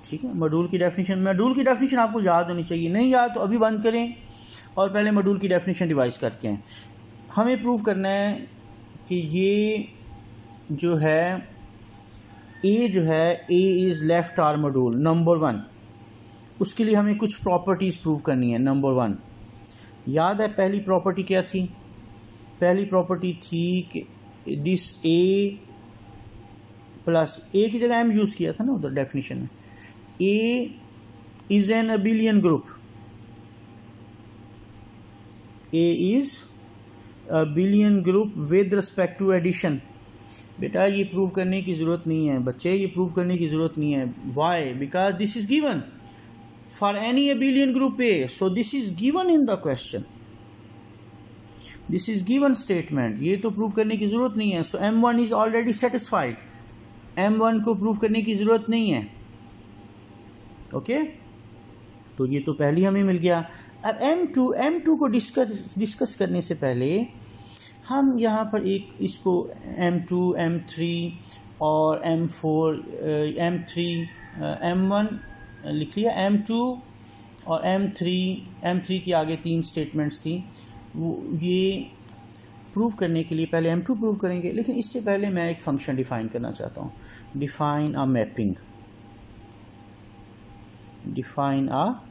ठीक है, मॉड्यूल की डेफिनेशन आपको याद होनी चाहिए, नहीं याद तो अभी बंद करें और पहले मॉड्यूल की डेफिनेशन रिवाइज करके हैं। हमें प्रूव करना है कि ये जो है ए जो है A is left R module number 1, उसके लिए हमें कुछ प्रॉपर्टीज़ प्रूव करनी है। नंबर 1 याद है पहली प्रॉपर्टी क्या थी? पहली प्रॉपर्टी थी कि दिस ए प्लस ए की जगह एम यूज़ किया था ना उधर डेफिनेशन में। A is an abelian group, A is abelian group with respect to addition. बेटा ये प्रूव करने की ज़रूरत नहीं है बच्चे, ये प्रूव करने की ज़रूरत नहीं है। Why? Because this is given for any abelian group A, so this is given in the question, this is given statement, ये तो प्रूव करने की ज़रूरत नहीं है। सो M1 is already satisfied, M1 को प्रूव करने की ज़रूरत नहीं है। ओके तो ये तो पहले हमें मिल गया। अब M2 को डिस्कस करने से पहले हम यहाँ पर एक इसको M2, M3 और M4, M3, M1 लिख लिया, M2 और M3 के आगे 3 स्टेटमेंट्स थी। वो ये प्रूव करने के लिए पहले M2 प्रूव करेंगे, लेकिन इससे पहले मैं एक फंक्शन डिफाइन करना चाहता हूँ। Define a mapping, define a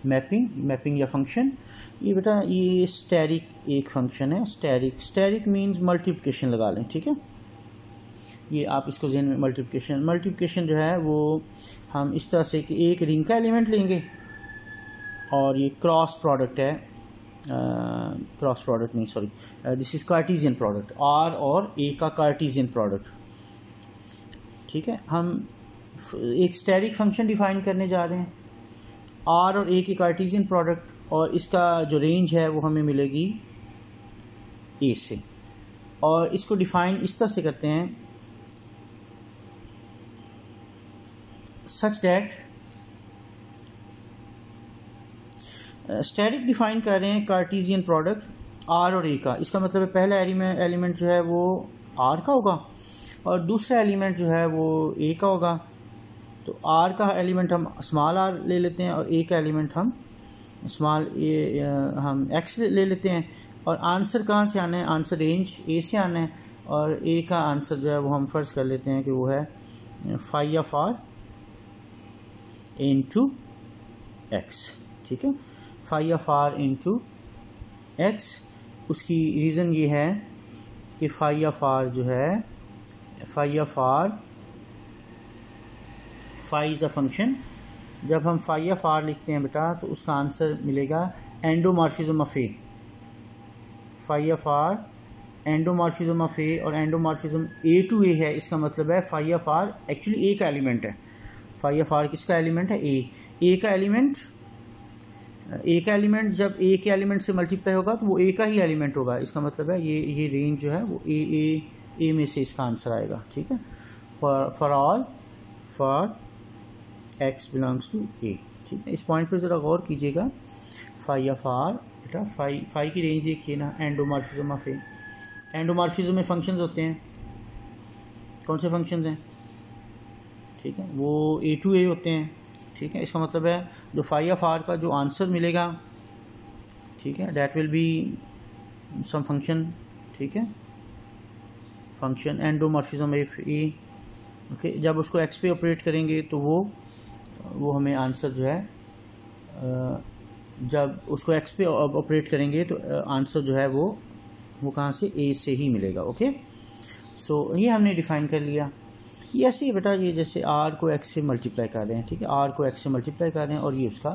mapping या फंक्शन। ये बेटा ये स्टैटिक एक फंक्शन है। स्टैटिक मींस मल्टीप्लिकेशन लगा लें, ठीक है। ये आप इसको ज़हन में, मल्टीप्लिकेशन जो है वो हम इस तरह से कि एक रिंग का एलिमेंट लेंगे और ये क्रॉस प्रोडक्ट है, क्रॉस प्रोडक्ट नहीं sorry, this is Cartesian product, R और ए का कार्टेशियन प्रोडक्ट, ठीक है। हम एक स्टैटिक फंक्शन डिफाइन करने जा रहे हैं, आर और ए की कार्टेशियन प्रोडक्ट, और इसका जो रेंज है वो हमें मिलेगी ए से, और इसको डिफाइन इस तरह से करते हैं सच दैट स्टैटिक डिफाइन कर रहे हैं कार्टेशियन प्रोडक्ट आर और ए का। इसका मतलब है पहला एलिमेंट जो है वो आर का होगा और दूसरा एलिमेंट जो है वो ए का होगा। तो आर का एलिमेंट हम स्मॉल आर ले लेते हैं और ए का एलिमेंट हम स्मॉल ए हम एक्स ले लेते हैं। और आंसर कहाँ से आना है? आंसर रेंज ए से आना है, और ए का आंसर जो है वो हम फर्ज कर लेते हैं कि वो है phi of R into X, ठीक है। Phi of R into X, उसकी रीज़न ये है कि फाई ऑफ आर जो है, phi of R, phi is a function. जब हम फाई ऑफ आर लिखते हैं बेटा तो उसका आंसर मिलेगा endomorphism of A. Phi of R endomorphism of A, और एंडोमॉर्फिज्म ए टू ए है, इसका मतलब है phi of R actually A का एलिमेंट है। फाई ऑफ आर किसका एलिमेंट है? ए का एलिमेंट, ए का एलिमेंट जब ए के एलिमेंट से मल्टीप्लाई होगा तो वो ए का ही एलिमेंट होगा। इसका मतलब है ये रेंज जो है वो ए में से इसका आंसर आएगा, ठीक है। फॉर एक्स बिलोंग्स टू ए, ठीक है। इस पॉइंट पर ज़रा गौर कीजिएगा। फाई ऑफ आर बेटा, फाई की रेंज देखिए ना, एंडोमॉर्फिज्म ऑफ ए। एंडोमॉर्फिज्म में फंक्शंस होते हैं, कौन से फंक्शंस हैं? ठीक है, वो ए टू ए होते हैं, ठीक है। इसका मतलब है जो फाई ऑफ आर का जो आंसर मिलेगा, ठीक है, that will be some function, ठीक है, function endomorphism of A, okay. जब उसको एक्स पे ऑपरेट करेंगे तो वो हमें आंसर जो है, जब उसको एक्स पे ऑपरेट करेंगे तो आंसर जो है वो कहाँ से? ए से ही मिलेगा, ओके। सो ये हमने डिफाइन कर लिया। ये ऐसे ही बेटा, ये जैसे आर को एक्स से मल्टीप्लाई कर रहे हैं, ठीक है, आर को एक्स से मल्टीप्लाई कर रहे हैं और ये उसका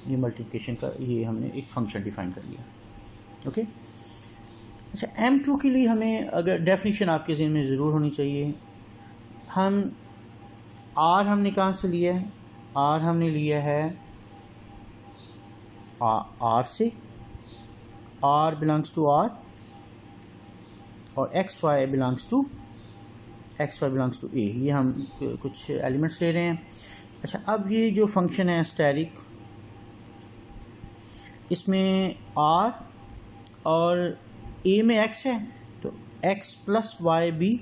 ये मल्टीप्लिकेशन का ये हमने एक फंक्शन डिफाइन कर लिया, ओके। अच्छा, M2 के लिए हमें अगर डेफिनेशन आपके ज़हन में ज़रूर होनी चाहिए। हम आर हमने कहाँ से लिया है? आर हमने लिया है आर से, आर बिलोंग्स टू आर, और एक्स वाई बिलोंग्स टू ए। ये हम कुछ एलिमेंट्स ले रहे हैं। अच्छा, अब ये जो फंक्शन है स्टैटिक, इसमें आर और ए में एक्स है, तो एक्स प्लस वाई भी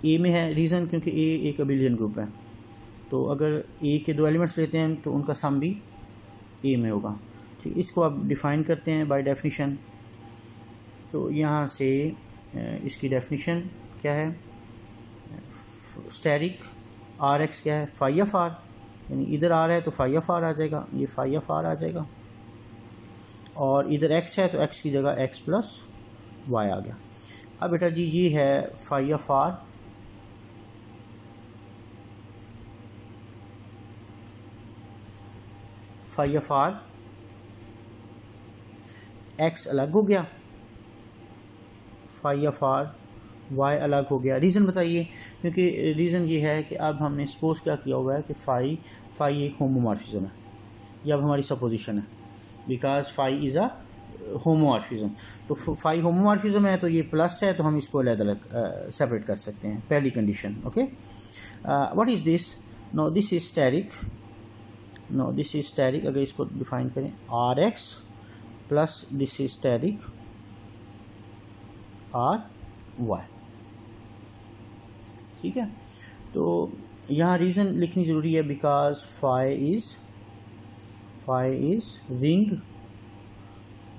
ए में है, रीज़न क्योंकि ए एक अबिलियन ग्रुप है, तो अगर ए के 2 एलिमेंट्स लेते हैं तो उनका सम भी ए में होगा। ठीक, इसको आप डिफ़ाइन करते हैं बाय डेफिनेशन। तो यहाँ से इसकी डेफिनेशन क्या है, स्टेरिक आर एक्स क्या है, फाई एफ आर, यानी इधर आर है तो फाई एफ आर आ जाएगा, ये फाई एफ आर आ जाएगा, और इधर एक्स है तो एक्स की जगह एक्स प्लस वाई आ गया। अब बेटा जी ये है phi F R, phi F R X अलग हो गया, फाई एफ आर वाई अलग हो गया। रीज़न बताइए, क्योंकि रीज़न ये है कि अब हमने सपोज क्या किया हुआ है कि फाई एक होमोमॉर्फिज्म है, ये अब हमारी सपोजिशन है, because phi is a homomorphism. तो फाई होमोमॉर्फिज्म है तो ये प्लस है, तो हम इसको अलग अलग सेपरेट कर सकते हैं, पहली condition. Okay, what is this, no this is asterisk, no this is asterisk, अगर इसको डिफाइन करें R X plus this is asterisk R Y. ठीक है, तो यहाँ रीज़न लिखनी ज़रूरी है, because phi is ring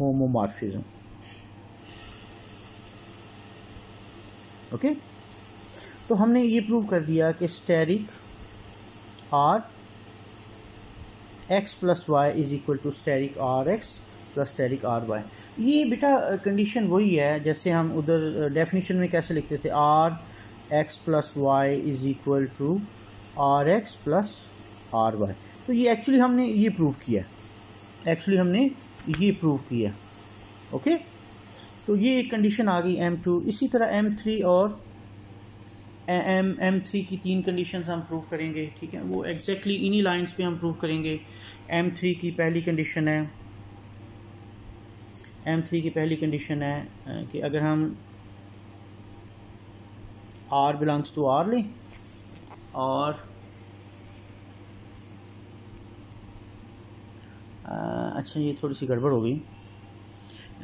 homomorphism. Okay, तो हमने ये प्रूव कर दिया कि asterisk R X plus Y is equal to asterisk R X plus asterisk R Y. ये बेटा कंडीशन वही है जैसे हम उधर डेफिनेशन में कैसे लिखते थे, R X plus Y is equal to R X plus R Y. तो ये एक्चुअली हमने ये प्रूव किया, ओके। तो ये एक कंडीशन आ गई M2। इसी तरह M3 और M3 की 3 कंडीशंस हम प्रूव करेंगे। ठीक है, वो एग्जैक्टली इन्हीं लाइंस पे हम प्रूव करेंगे। M3 की पहली कंडीशन है कि अगर हम R बिलोंग्स टू R लें और अच्छा ये थोड़ी सी गड़बड़ हो गई।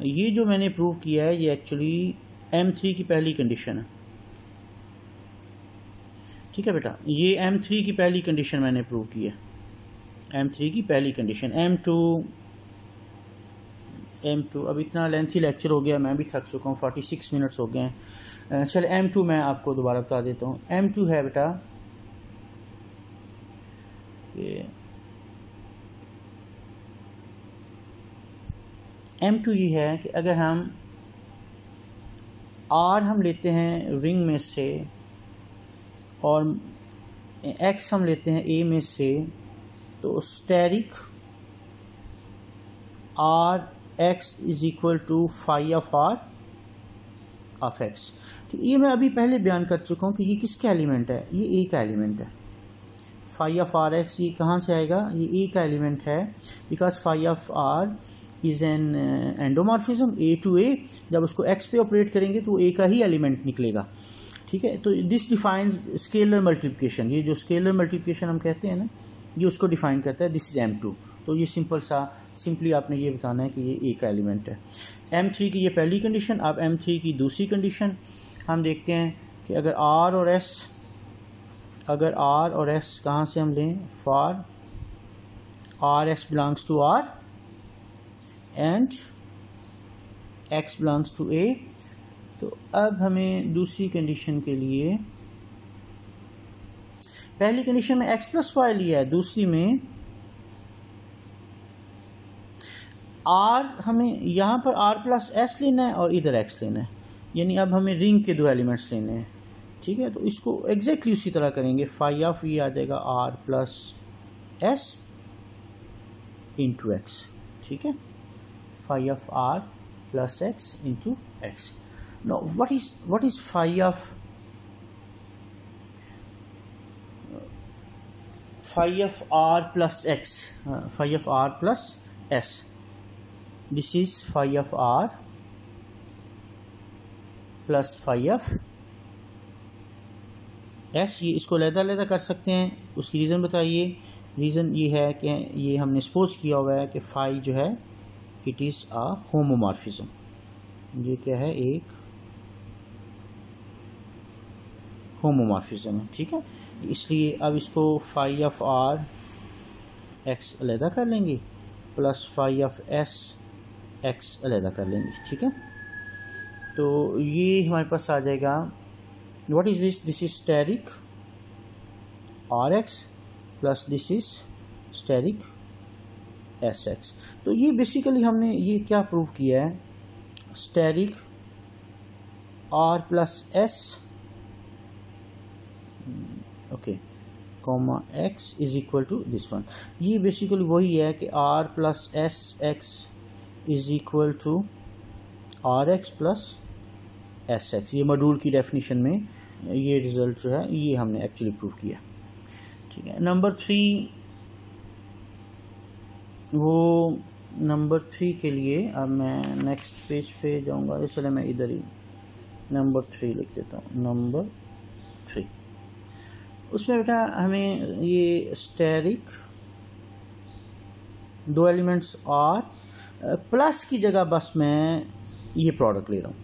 ये जो मैंने प्रूव किया है ये एक्चुअली M3 की पहली कंडीशन है। ठीक है बेटा, ये M3 की पहली कंडीशन मैंने प्रूव की है, M3 की पहली कंडीशन। M2 अब इतना लेंथी लेक्चर हो गया, मैं भी थक चुका हूँ, 46 मिनट्स हो गए हैं। चले M2 मैं आपको दोबारा बता देता हूँ। M2 है बेटा कि M2 ये है कि अगर हम R हम लेते हैं रिंग में से और X हम लेते हैं A में से, तो asterisk R X is equal to phi of R of X। तो ये मैं अभी पहले बयान कर चुका हूँ कि ये किसका एलिमेंट है, ये A का एलिमेंट है। फाई ऑफ R X ये कहाँ से आएगा, ये A का एलिमेंट है, because phi of R is an endomorphism A to A। जब उसको X पे ऑपरेट करेंगे तो A का ही एलिमेंट निकलेगा। ठीक है, तो दिस डिफाइंस स्केलर मल्टीप्लिकेशन। ये जो स्केलर मल्टीप्लिकेशन हम कहते हैं ना, ये उसको डिफाइन करता है। This is M2। तो ये सिंपली आपने ये बताना है कि ये A का एलिमेंट है। M3 की ये पहली कंडीशन। अब M3 की दूसरी कंडीशन हम देखते हैं कि अगर R और S कहाँ से हम लें, for R X belongs to R and X belongs to A। तो अब हमें दूसरी कंडीशन के लिए, पहली कंडीशन में X प्लस वाई लिया है, दूसरी में R हमें यहाँ पर R प्लस S लेना है और इधर X लेना है, यानी अब हमें रिंग के 2 एलिमेंट्स लेने हैं। ठीक है, तो इसको एग्जैक्टली उसी तरह करेंगे। फाई ऑफ ये आ जाएगा R plus S into X। ठीक है, phi of R plus X into X। Now what is phi of R plus X, phi of R plus S? This is phi of R plus phi of S। ये इसको अलग-अलग कर सकते हैं, उसकी reason बताइए। रीज़न ये है कि ये हमने सपोज किया हुआ है कि फाई जो है इट इज़ अ होमोमॉर्फिज्म। ये क्या है, एक होमोमॉर्फिज्म है, ठीक है। इसलिए अब इसको फाई ऑफ आर एक्स अलहदा कर लेंगे plus phi of S X अलहदा कर लेंगे, ठीक है। तो ये हमारे पास आ जाएगा, what is this, this is asterisk R X plus this is asterisk S X. तो ये बेसिकली हमने ये क्या प्रूव किया है, asterisk R plus S okay comma X is equal to this one. ये बेसिकली वही है कि R plus S X is equal to R X plus S X. ये मॉड्यूल की डेफिनेशन में ये रिजल्ट जो है ये हमने एक्चुअली प्रूव किया, ठीक है। नंबर 3, वो नंबर 3 के लिए अब मैं नेक्स्ट पेज पे जाऊंगा, इसलिए मैं इधर ही नंबर 3 लिख देता हूँ। नंबर 3 उसमें बेटा हमें ये स्टेरिक दो एलिमेंट्स आर प्लस की जगह बस मैं ये प्रोडक्ट ले रहा हूँ,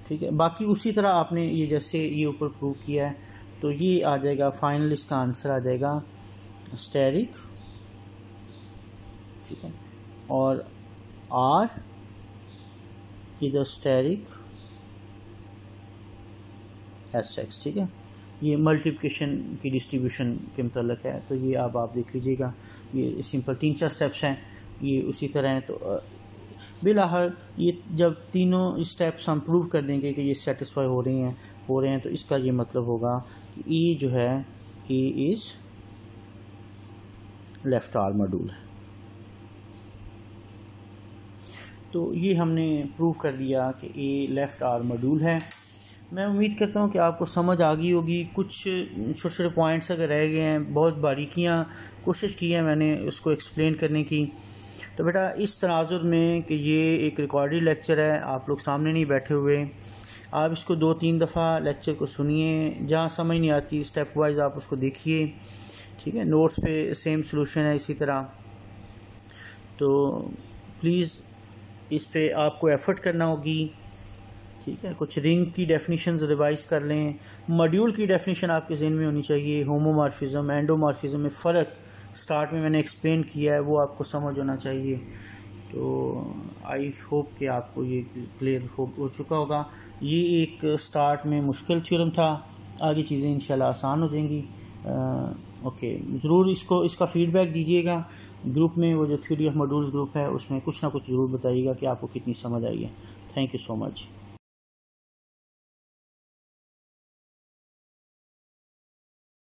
ठीक है। बाकी उसी तरह आपने ये जैसे ये ऊपर प्रूव किया है, तो ये आ जाएगा फाइनल, इसका आंसर आ जाएगा स्टेरिक, ठीक है, और आर इधर स्टेरिक एस एक्स, ठीक है। ये मल्टीप्लिकेशन की डिस्ट्रीब्यूशन के मतलब है, तो ये आप देख लीजिएगा, ये सिंपल 3-4 स्टेप्स हैं, ये उसी तरह हैं। तो बिलाहर ये जब तीनों स्टेप्स हम प्रूव कर देंगे कि ये सेटिस्फाई हो रहे हैं, तो इसका ये मतलब होगा कि ई जो है E is left arm module है। तो ये हमने प्रूव कर दिया कि ए लेफ्ट आर्म मॉड्यूल है। मैं उम्मीद करता हूँ कि आपको समझ आ गई होगी। कुछ छोटे छोटे पॉइंट्स अगर रह गए हैं, बहुत बारीकियाँ कोशिश की है मैंने उसको एक्सप्लेन करने की। तो बेटा इस तनाजुर में कि ये एक रिकॉर्डेड लेक्चर है, आप लोग सामने नहीं बैठे हुए, आप इसको 2-3 दफ़ा लेक्चर को सुनिए, जहाँ समझ नहीं आती स्टेप वाइज आप उसको देखिए, ठीक है। नोट्स पे सेम सॉल्यूशन है इसी तरह। तो प्लीज़ इस पे आपको एफ़र्ट करना होगी, ठीक है। कुछ रिंग की डेफिनेशंस रिवाइज कर लें, मॉड्यूल की डेफिनेशन आपके ज़हन में होनी चाहिए। होमोमॉर्फिज्म एंडोमॉर्फिज्म में फ़र्क स्टार्ट में मैंने एक्सप्लेन किया है, वो आपको समझ होना चाहिए। तो आई होप कि आपको ये क्लियर हो चुका होगा। ये एक स्टार्ट में मुश्किल थ्योरम था, आगे चीज़ें इंशाल्लाह आसान हो जाएंगी। ओके, ज़रूर इसका फ़ीडबैक दीजिएगा ग्रुप में, वो जो थ्योरी ऑफ मॉड्यूल्स ग्रुप है उसमें कुछ ना कुछ ज़रूर बताइएगा कि आपको कितनी समझ आई है। Thank you so much.